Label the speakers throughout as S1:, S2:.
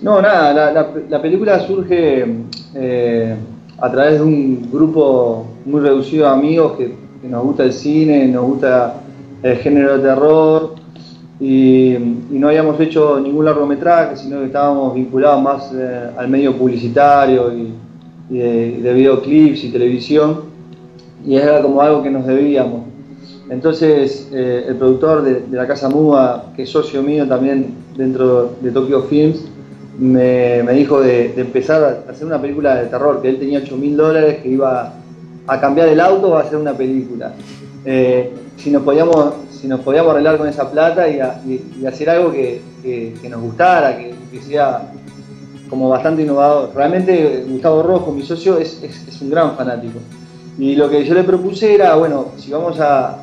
S1: No, nada, la película surge a través de un grupo muy reducido de amigos que nos gusta el cine, nos gusta el género de terror y no habíamos hecho ningún largometraje, sino que estábamos vinculados más al medio publicitario y de videoclips y televisión, y era como algo que nos debíamos. Entonces el productor de la Casa Muda, que es socio mío también dentro de Tokyo Films, me dijo de empezar a hacer una película de terror, que él tenía $8.000, que iba a cambiar el auto o a hacer una película. Si nos podíamos arreglar con esa plata y hacer algo que nos gustara, que sea como bastante innovador. Realmente Gustavo Rojo, mi socio, es un gran fanático. Y lo que yo le propuse era, bueno, si vamos a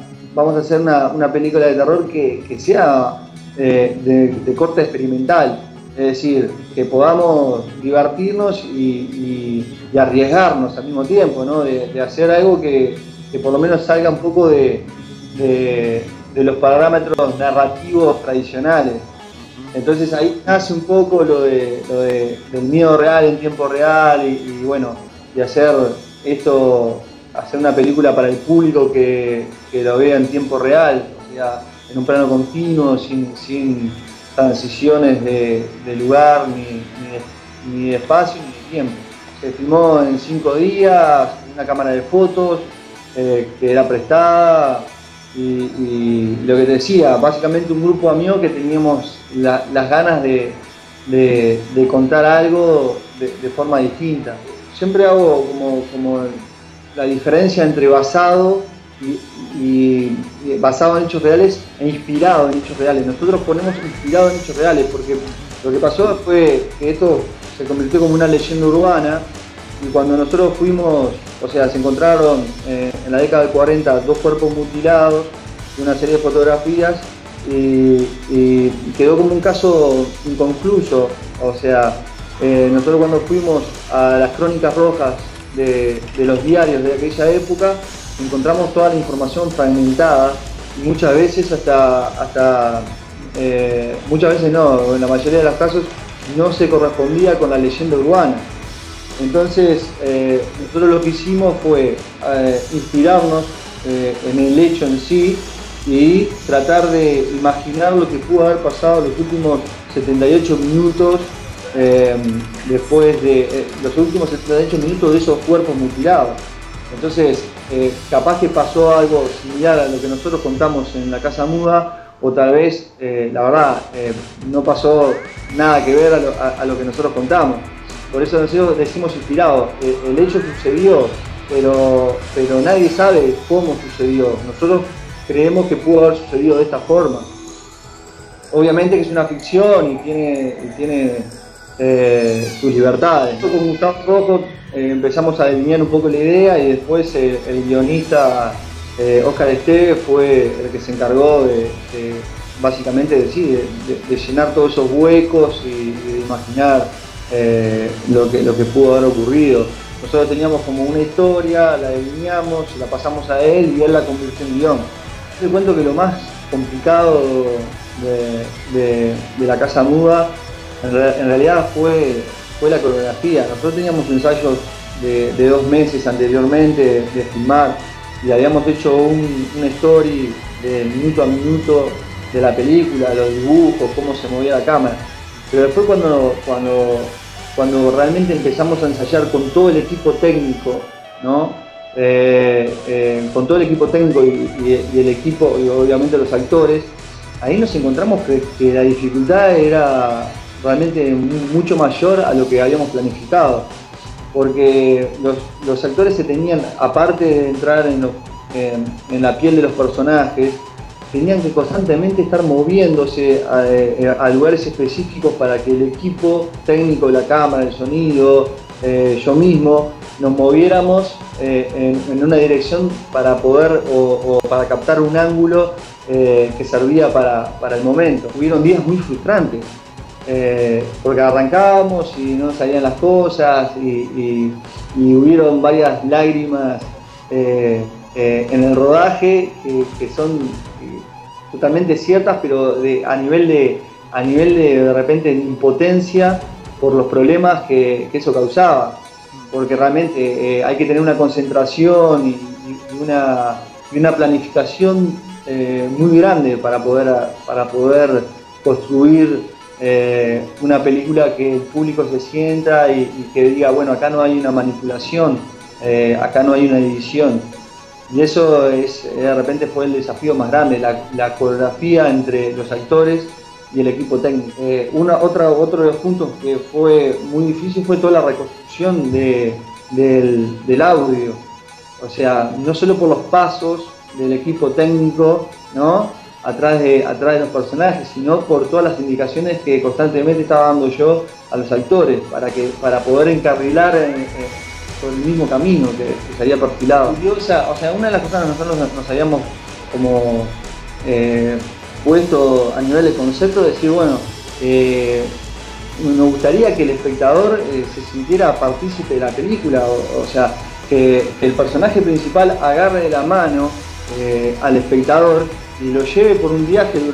S1: hacer una película de terror que sea de corte experimental. Es decir, que podamos divertirnos y arriesgarnos al mismo tiempo, ¿no? De hacer algo que por lo menos salga un poco de los parámetros narrativos tradicionales. Entonces ahí nace un poco lo del miedo real en tiempo real y bueno, de hacer esto, hacer una película para el público que lo vea en tiempo real, o sea, en un plano continuo, sin transiciones de lugar, ni de espacio, ni de tiempo. Se filmó en 5 días, una cámara de fotos que era prestada y lo que te decía, básicamente un grupo de amigos que teníamos las ganas de contar algo de forma distinta. Siempre hago como la diferencia entre basado y basado en hechos reales e inspirado en hechos reales. Nosotros ponemos inspirado en hechos reales porque lo que pasó fue que esto se convirtió como una leyenda urbana y cuando nosotros fuimos, o sea, se encontraron en la década del 40 2 cuerpos mutilados y una serie de fotografías y quedó como un caso inconcluso. O sea, nosotros cuando fuimos a las crónicas rojas de los diarios de aquella época, encontramos toda la información fragmentada y muchas veces muchas veces no, en la mayoría de los casos no se correspondía con la leyenda urbana. Entonces nosotros lo que hicimos fue inspirarnos en el hecho en sí y tratar de imaginar lo que pudo haber pasado los últimos 78 minutos después de los últimos 78 minutos de esos cuerpos mutilados. Entonces, capaz que pasó algo similar a lo que nosotros contamos en la Casa Muda, o tal vez, la verdad, no pasó nada que ver a lo que nosotros contamos. Por eso nosotros decimos inspirado. El hecho sucedió, pero nadie sabe cómo sucedió. Nosotros creemos que pudo haber sucedido de esta forma. Obviamente que es una ficción y tiene sus libertades. Nosotros con Gustavo Rojo empezamos a delinear un poco la idea y después el guionista Oscar Esteve fue el que se encargó básicamente de llenar todos esos huecos y de imaginar lo que pudo haber ocurrido. Nosotros teníamos como una historia, la delineamos, la pasamos a él y él la convirtió en guión. Te cuento que lo más complicado de la Casa Muda en realidad fue la coreografía. Nosotros teníamos ensayos de 2 meses anteriormente de filmar y habíamos hecho un story de minuto a minuto de la película, los dibujos, cómo se movía la cámara. Pero después cuando realmente empezamos a ensayar con todo el equipo técnico, ¿no? Con todo el equipo técnico y el equipo y obviamente los actores, ahí nos encontramos que la dificultad era realmente mucho mayor a lo que habíamos planificado, porque los actores se tenían, aparte de entrar en la piel de los personajes, tenían que constantemente estar moviéndose a lugares específicos para que el equipo técnico, la cámara, el sonido, yo mismo, nos moviéramos en una dirección para poder o para captar un ángulo que servía para el momento. Hubieron días muy frustrantes, porque arrancábamos y no salían las cosas y hubieron varias lágrimas en el rodaje que son totalmente ciertas, pero a nivel de repente de impotencia por los problemas que eso causaba, porque realmente hay que tener una concentración y una planificación muy grande para poder construir una película que el público se sienta y que diga, bueno, acá no hay una manipulación, acá no hay una edición. Y eso de repente fue el desafío más grande, la coreografía entre los actores y el equipo técnico. Otro de los puntos que fue muy difícil fue toda la reconstrucción del audio. O sea, no solo por los pasos del equipo técnico, ¿no?, atrás de los personajes, sino por todas las indicaciones que constantemente estaba dando yo a los actores para poder encarrilar por el mismo camino que se había perfilado. O sea, una de las cosas que nosotros nos habíamos como puesto a nivel de concepto, decir, bueno, nos gustaría que el espectador se sintiera partícipe de la película, o sea, que el personaje principal agarre de la mano al espectador y lo lleve por un viaje un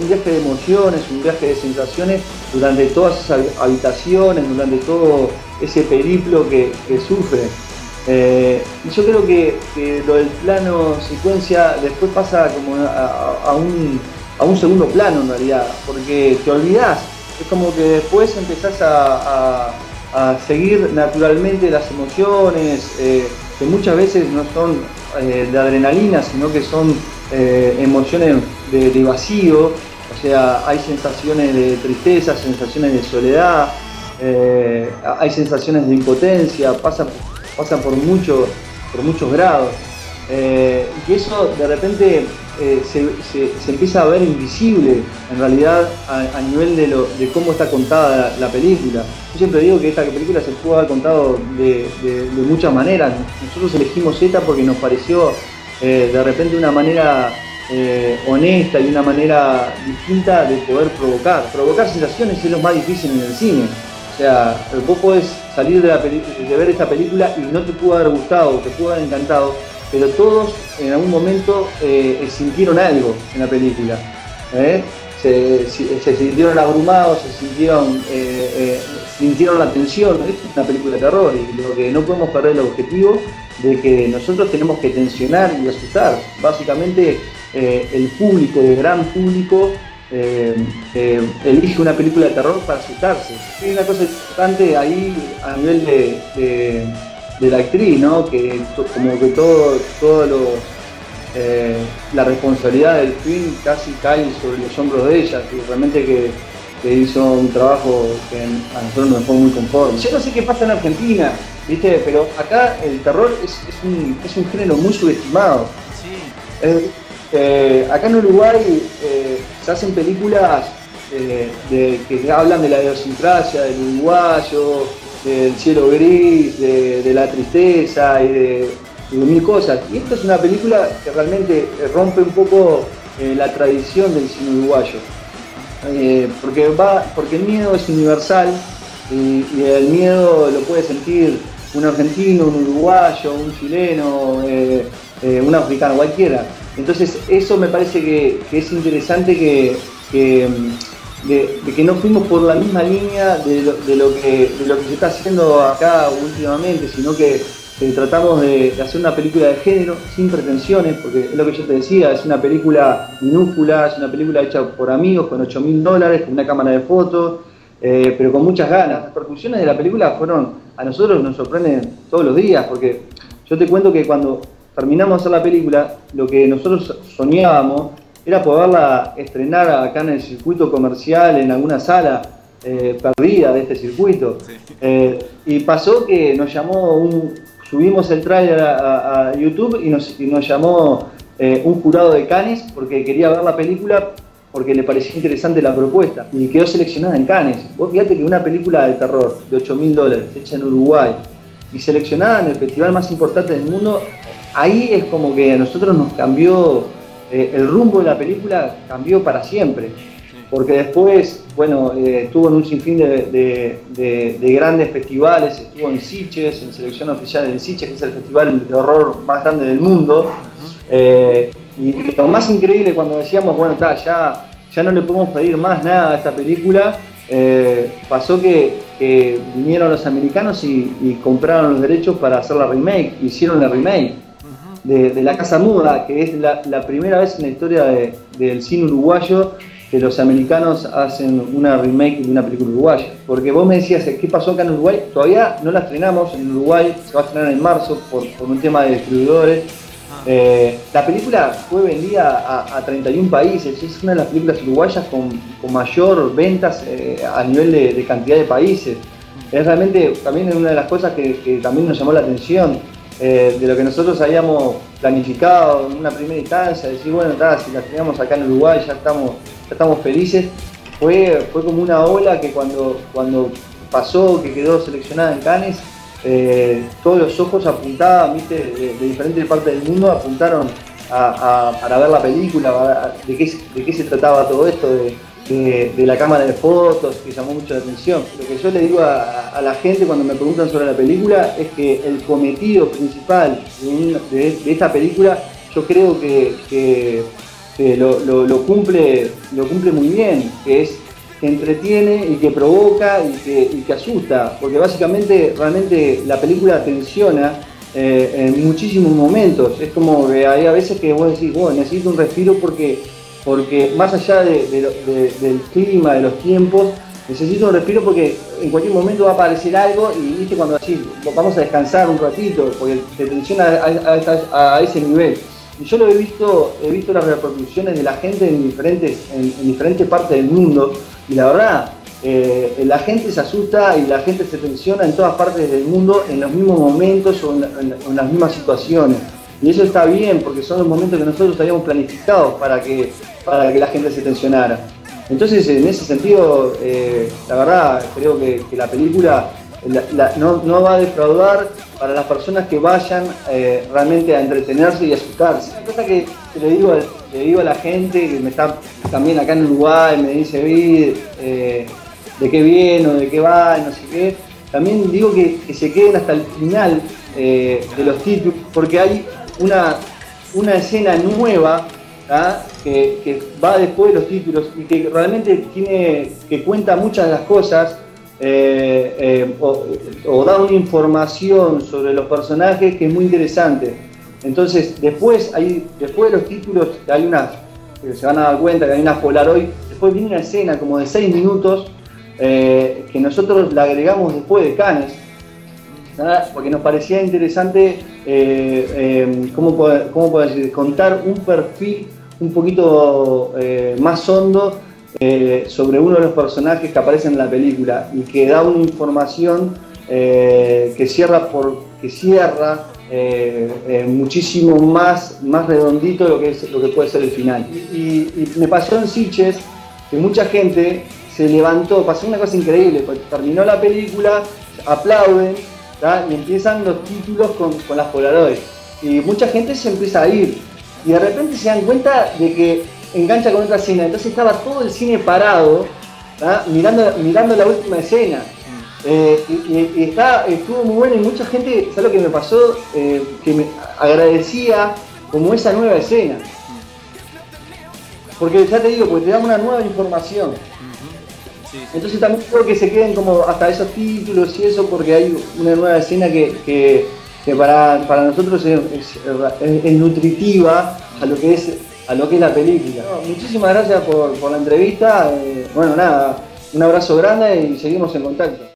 S1: viaje de emociones, un viaje de sensaciones durante todas esas habitaciones, durante todo ese periplo que sufre. Yo creo que lo del plano secuencia después pasa como a un segundo plano en realidad, porque te olvidás, es como que después empezás a seguir naturalmente las emociones, que muchas veces no son de adrenalina, sino que son emociones de vacío, o sea, hay sensaciones de tristeza, sensaciones de soledad, hay sensaciones de impotencia, pasan por muchos grados, y eso de repente se empieza a ver invisible en realidad a nivel de cómo está contada la película. Yo siempre digo que esta película se pudo haber contado de muchas maneras. Nosotros elegimos esta porque nos pareció de repente una manera honesta y una manera distinta de poder provocar sensaciones. Es lo más difícil en el cine. O sea, vos podés salir de ver esta película y no te pudo haber gustado, te pudo haber encantado, pero todos en algún momento sintieron algo en la película. Se sintieron abrumados, sintieron la tensión. Es una película de terror y lo que no podemos perder el objetivo de que nosotros tenemos que tensionar y asustar. Básicamente el público, el gran público, elige una película de terror para asustarse. Hay una cosa importante ahí a nivel de la actriz, ¿no? Que como que todo la responsabilidad del film casi cae sobre los hombros de ella, que realmente que hizo un trabajo que a nosotros nos fue muy conforme. Yo no sé qué pasa en Argentina, ¿viste? Pero acá el terror es un género muy subestimado. Sí. Acá en Uruguay se hacen películas que hablan de la idiosincrasia del uruguayo, del cielo gris, de la tristeza y de mil cosas. Y esta es una película que realmente rompe un poco la tradición del cine uruguayo. Porque el miedo es universal y el miedo lo puede sentir un argentino, un uruguayo, un chileno, un africano, cualquiera. Entonces eso me parece que es interesante de que no fuimos por la misma línea de lo que se está haciendo acá últimamente, sino que tratamos de hacer una película de género sin pretensiones, porque es lo que yo te decía, es una película minúscula, es una película hecha por amigos con $8.000, con una cámara de fotos, pero con muchas ganas. Las repercusiones de la película a nosotros nos sorprenden todos los días, porque yo te cuento que cuando terminamos de hacer la película, lo que nosotros soñábamos era poderla estrenar acá en el circuito comercial, en alguna sala perdida de este circuito. Sí. Y pasó que nos llamó subimos el tráiler a YouTube y nos llamó un jurado de Cannes porque quería ver la película porque le parecía interesante la propuesta y quedó seleccionada en Cannes. Vos fíjate que una película de terror de $8.000 hecha en Uruguay y seleccionada en el festival más importante del mundo, ahí es como que a nosotros nos cambió el rumbo de la película, cambió para siempre. Porque después, bueno, estuvo en un sinfín de grandes festivales, estuvo en Sitges, en selección oficial en Sitges, que es el festival de horror más grande del mundo. Y lo más increíble cuando decíamos, bueno, ya no le podemos pedir más nada a esta película, pasó que vinieron los americanos y compraron los derechos para hacer la remake, hicieron la remake de La Casa Muda, que es la primera vez en la historia del cine uruguayo que los americanos hacen una remake de una película uruguaya. Porque vos me decías, ¿qué pasó acá en Uruguay? Todavía no la estrenamos en Uruguay, se va a estrenar en marzo por un tema de distribuidores. La película fue vendida a 31 países, es una de las películas uruguayas con mayor ventas a nivel de cantidad de países. Es realmente también una de las cosas que también nos llamó la atención, de lo que nosotros habíamos planificado en una primera instancia, decir, bueno, si la estrenamos acá en Uruguay ya estamos felices. Fue como una ola que cuando pasó, que quedó seleccionada en Cannes, todos los ojos apuntaban, ¿viste? De diferentes partes del mundo apuntaron para ver la película, de qué se trataba todo esto, de la cámara de fotos, que llamó mucho la atención. Lo que yo le digo a la gente cuando me preguntan sobre la película es que el cometido principal de esta película, yo creo que lo cumple muy bien, que es que entretiene y que provoca y que asusta, porque básicamente realmente la película tensiona en muchísimos momentos. Es como que hay a veces que vos decís, bueno, necesito un respiro porque más allá del clima, de los tiempos, necesito un respiro porque en cualquier momento va a aparecer algo y viste cuando decís, vamos a descansar un ratito, porque te tensiona a ese nivel. Y yo lo he visto las repercusiones de la gente en diferentes partes del mundo, y la verdad, la gente se asusta y la gente se tensiona en todas partes del mundo en los mismos momentos o en las mismas situaciones. Y eso está bien, porque son los momentos que nosotros habíamos planificado para que la gente se tensionara. Entonces, en ese sentido, la verdad, creo que la película no va a defraudar para las personas que vayan realmente a entretenerse y asustarse. Una cosa que le digo a la gente que me está también acá en Uruguay, me dice, de qué viene o de qué va, no sé qué. También digo que se queden hasta el final de los títulos, porque hay una escena nueva, que va después de los títulos y que realmente que cuenta muchas de las cosas, o da una información sobre los personajes que es muy interesante. Entonces después de los títulos hay que se van a dar cuenta que hay unas Polaroid, después viene una escena como de 6 minutos que nosotros la agregamos después de Cannes, porque nos parecía interesante ¿cómo puedo decir? Contar un perfil un poquito más hondo sobre uno de los personajes que aparecen en la película y que da una información que cierra muchísimo más redondito lo que puede ser el final. Y me pasó en Sitges que mucha gente se levantó, pasó una cosa increíble, porque terminó la película, aplauden, y empiezan los títulos con las Polaroid. Y mucha gente se empieza a ir. Y de repente se dan cuenta de que engancha con otra escena. Entonces estaba todo el cine parado, mirando la última escena. Y estuvo muy bueno y mucha gente, ¿sabes lo que me pasó? Que me agradecía como esa nueva escena. Porque ya te digo, porque te dan una nueva información. Entonces también creo que se queden como hasta esos títulos y eso, porque hay una nueva escena que para nosotros es nutritiva a lo que es la película. Muchísimas gracias por la entrevista. Bueno, nada, un abrazo grande y seguimos en contacto.